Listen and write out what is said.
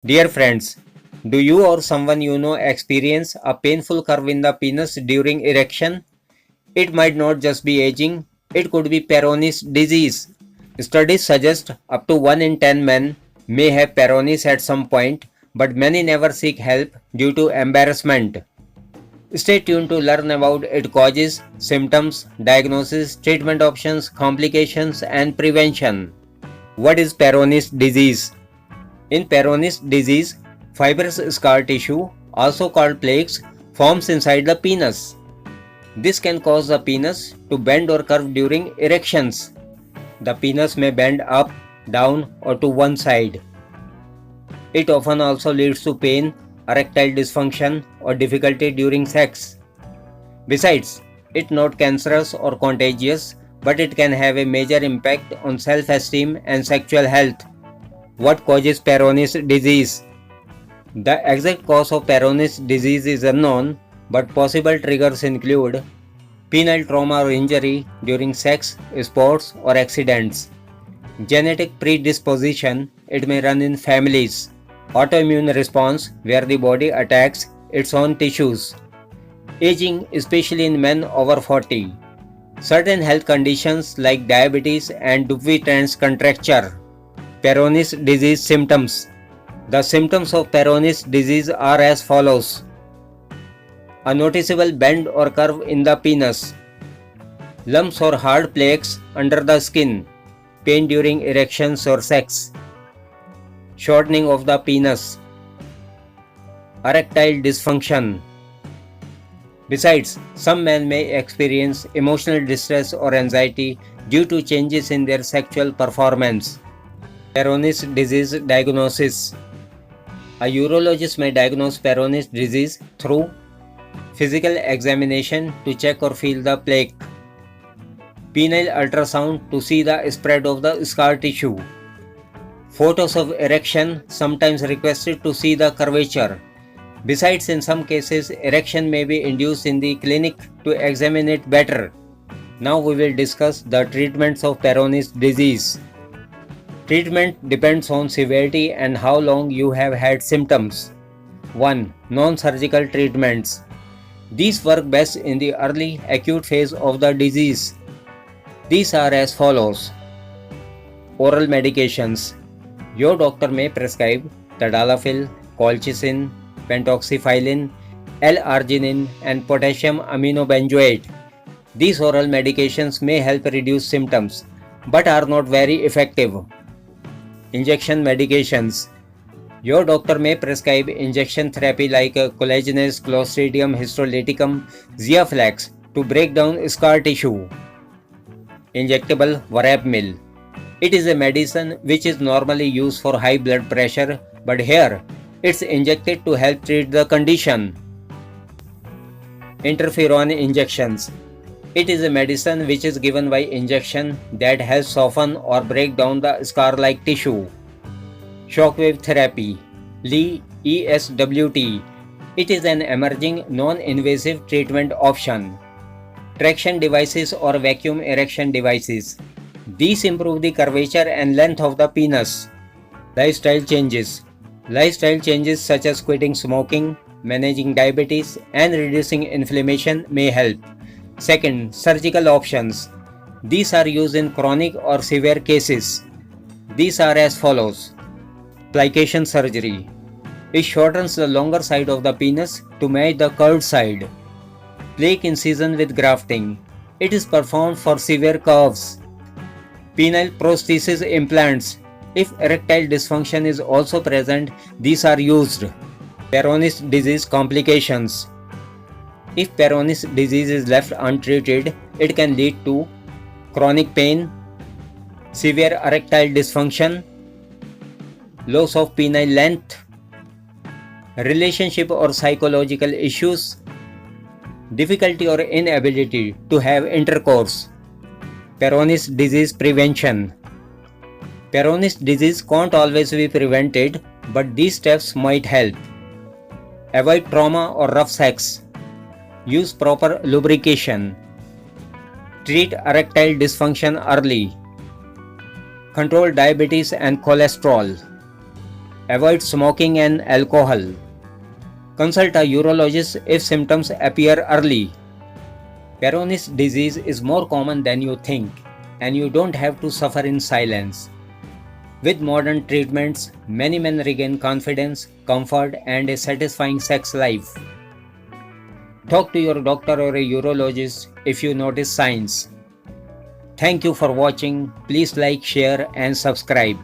Dear friends, do you or someone you know experience a painful curve in the penis during erection? It might not just be aging, it could be Peyronie's disease. Studies suggest up to 1 in 10 men may have Peyronie's at some point, but many never seek help due to embarrassment. Stay tuned to learn about its causes, symptoms, diagnosis, treatment options, complications, and prevention. What is Peyronie's disease? In Peyronie's disease, fibrous scar tissue, also called plaques, forms inside the penis. This can cause the penis to bend or curve during erections. The penis may bend up, down, or to one side. It often also leads to pain, erectile dysfunction, or difficulty during sex. Besides, it's not cancerous or contagious, but it can have a major impact on self-esteem and sexual health. What causes Peyronie's disease? The exact cause of Peyronie's disease is unknown, but possible triggers include penile trauma or injury during sex, sports, or accidents. Genetic predisposition, it may run in families. Autoimmune response, where the body attacks its own tissues. Aging, especially in men over 40. Certain health conditions like diabetes and Dupuytren's contracture. Peyronie's disease symptoms. The symptoms of Peyronie's disease are as follows. A noticeable bend or curve in the penis. Lumps or hard plaques under the skin. Pain during erections or sex. Shortening of the penis. Erectile dysfunction. Besides, some men may experience emotional distress or anxiety due to changes in their sexual performance. Peyronie's disease diagnosis. A urologist may diagnose Peyronie's disease through physical examination to check or feel the plaque, penile ultrasound to see the spread of the scar tissue, photos of erection sometimes requested to see the curvature. Besides, in some cases, erection may be induced in the clinic to examine it better. Now we will discuss the treatments of Peyronie's disease. Treatment depends on severity and how long you have had symptoms. 1. Non-surgical treatments. These work best in the early acute phase of the disease. These are as follows. Oral medications. Your doctor may prescribe tadalafil, colchicine, pentoxifylline, L-arginine, and potassium aminobenzoate. These oral medications may help reduce symptoms, but are not very effective. Injection medications. Your doctor may prescribe injection therapy like collagenase Clostridium histolyticum, Xiaflex to break down scar tissue. Injectable Verapamil. It is a medicine which is normally used for high blood pressure, but here it's injected to help treat the condition. Interferon injections. It is a medicine which is given by injection that helps soften or break down the scar-like tissue. Shockwave therapy, ESWT. It is an emerging non-invasive treatment option. Traction devices or vacuum erection devices. These improve the curvature and length of the penis. Lifestyle changes. Lifestyle changes such as quitting smoking, managing diabetes, and reducing inflammation may help. Second, surgical options. These are used in chronic or severe cases. These are as follows. Plication surgery. It shortens the longer side of the penis to match the curved side. Plaque incision with grafting. It is performed for severe curves. Penile prosthesis implants. If erectile dysfunction is also present, these are used. Peyronie's disease complications. If Peyronie's disease is left untreated, it can lead to chronic pain, severe erectile dysfunction, loss of penile length, relationship or psychological issues, difficulty or inability to have intercourse. Peyronie's disease prevention. Peyronie's disease can't always be prevented, but these steps might help. Avoid trauma or rough sex. Use proper lubrication. Treat erectile dysfunction early. Control diabetes and cholesterol. Avoid smoking and alcohol. Consult a urologist if symptoms appear early. Peyronie's disease is more common than you think, and you don't have to suffer in silence. With modern treatments, many men regain confidence, comfort, and a satisfying sex life. Talk to your doctor or a urologist if you notice signs. Thank you for watching. Please like, share, and subscribe.